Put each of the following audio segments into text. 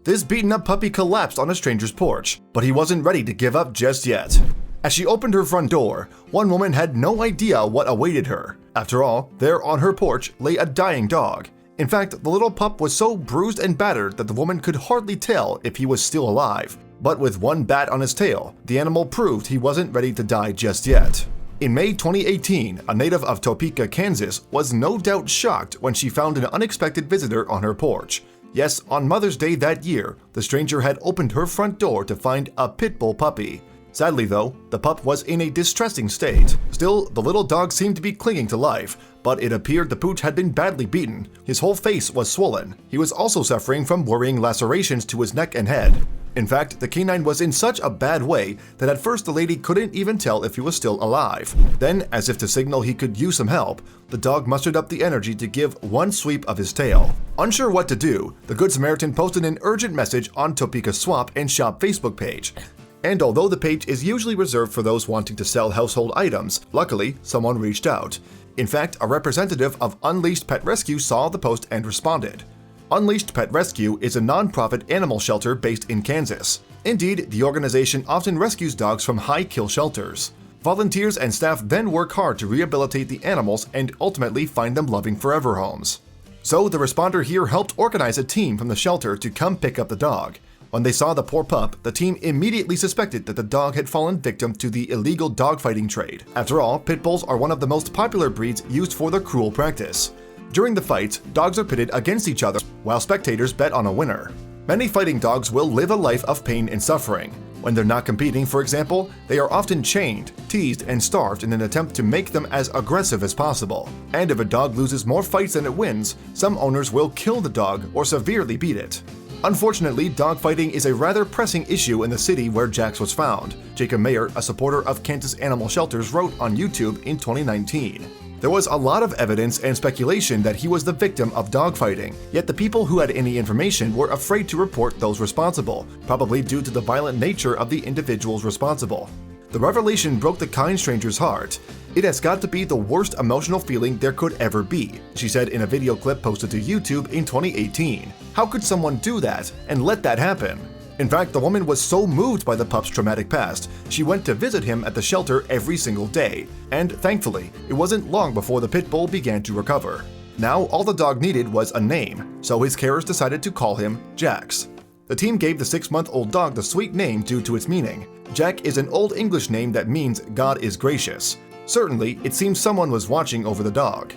This beaten-up puppy collapsed on a stranger's porch, but he wasn't ready to give up just yet. As she opened her front door, one woman had no idea what awaited her. After all, there on her porch lay a dying dog. In fact, the little pup was so bruised and battered that the woman could hardly tell if he was still alive. But with one bat on his tail, the animal proved he wasn't ready to die just yet. In May 2018, a native of Topeka, Kansas, was no doubt shocked when she found an unexpected visitor on her porch. Yes, on Mother's Day that year, the stranger had opened her front door to find a pit bull puppy. Sadly though, the pup was in a distressing state. Still, the little dog seemed to be clinging to life, but it appeared the pooch had been badly beaten. His whole face was swollen. He was also suffering from worrying lacerations to his neck and head. In fact, the canine was in such a bad way that at first the lady couldn't even tell if he was still alive. Then, as if to signal he could use some help, the dog mustered up the energy to give one sweep of his tail. Unsure what to do, the Good Samaritan posted an urgent message on Topeka Swap and Shop Facebook page. And although the page is usually reserved for those wanting to sell household items, luckily, someone reached out. In fact, a representative of Unleashed Pet Rescue saw the post and responded. Unleashed Pet Rescue is a non-profit animal shelter based in Kansas. Indeed, the organization often rescues dogs from high-kill shelters. Volunteers and staff then work hard to rehabilitate the animals and ultimately find them loving forever homes. So the responder here helped organize a team from the shelter to come pick up the dog. When they saw the poor pup, the team immediately suspected that the dog had fallen victim to the illegal dogfighting trade. After all, pit bulls are one of the most popular breeds used for their cruel practice. During the fights, dogs are pitted against each other while spectators bet on a winner. Many fighting dogs will live a life of pain and suffering. When they're not competing, for example, they are often chained, teased, and starved in an attempt to make them as aggressive as possible. And if a dog loses more fights than it wins, some owners will kill the dog or severely beat it. Unfortunately, dogfighting is a rather pressing issue in the city where Jax was found. Jacob Mayer, a supporter of Kansas Animal Shelters, wrote on YouTube in 2019. There was a lot of evidence and speculation that he was the victim of dogfighting, yet the people who had any information were afraid to report those responsible, probably due to the violent nature of the individuals responsible. The revelation broke the kind stranger's heart. "It has got to be the worst emotional feeling there could ever be," she said in a video clip posted to YouTube in 2018. How could someone do that and let that happen? In fact, the woman was so moved by the pup's traumatic past, she went to visit him at the shelter every single day. And thankfully, it wasn't long before the pit bull began to recover. Now, all the dog needed was a name, so his carers decided to call him Jax. The team gave the 6-month-old dog the sweet name due to its meaning. Jack is an Old English name that means God is gracious. Certainly, it seems someone was watching over the dog.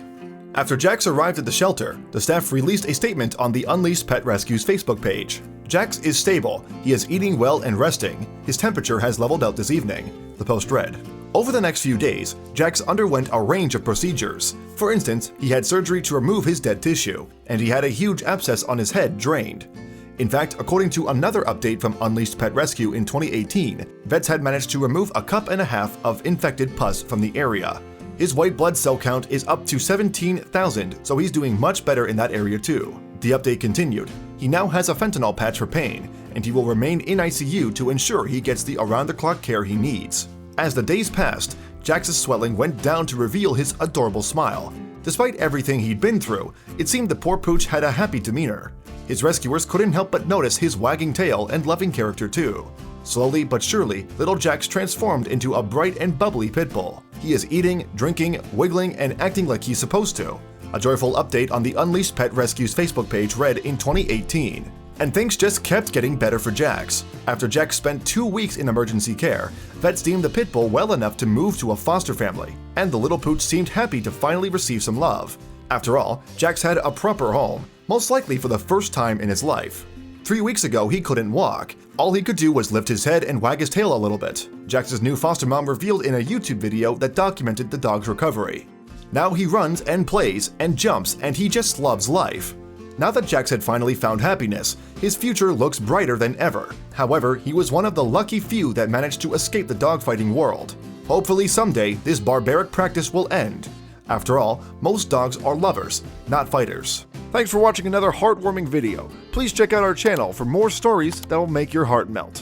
After Jax arrived at the shelter, the staff released a statement on the Unleashed Pet Rescue's Facebook page. "Jax is stable, he is eating well and resting. His temperature has leveled out this evening," the post read. Over the next few days, Jax underwent a range of procedures. For instance, he had surgery to remove his dead tissue, and he had a huge abscess on his head drained. In fact, according to another update from Unleashed Pet Rescue in 2018, vets had managed to remove a cup and a half of infected pus from the area. His white blood cell count is up to 17,000, so he's doing much better in that area too. The update continued. He now has a fentanyl patch for pain, and he will remain in ICU to ensure he gets the around-the-clock care he needs. As the days passed, Jax's swelling went down to reveal his adorable smile. Despite everything he'd been through, it seemed the poor pooch had a happy demeanor. His rescuers couldn't help but notice his wagging tail and loving character too. Slowly but surely, little Jax transformed into a bright and bubbly pit bull. He is eating, drinking, wiggling, and acting like he's supposed to. A joyful update on the Unleashed Pet Rescue's Facebook page read in 2018. And things just kept getting better for Jax. After Jax spent 2 weeks in emergency care, vets deemed the pit bull well enough to move to a foster family, and the little pooch seemed happy to finally receive some love. After all, Jax had a proper home, most likely for the first time in his life. 3 weeks ago, he couldn't walk. All he could do was lift his head and wag his tail a little bit. Jax's new foster mom revealed in a YouTube video that documented the dog's recovery. Now he runs and plays and jumps, and he just loves life. Now that Jax had finally found happiness, his future looks brighter than ever. However, he was one of the lucky few that managed to escape the dogfighting world. Hopefully someday, this barbaric practice will end. After all, most dogs are lovers, not fighters. Thanks for watching another heartwarming video. Please check out our channel for more stories that will make your heart melt.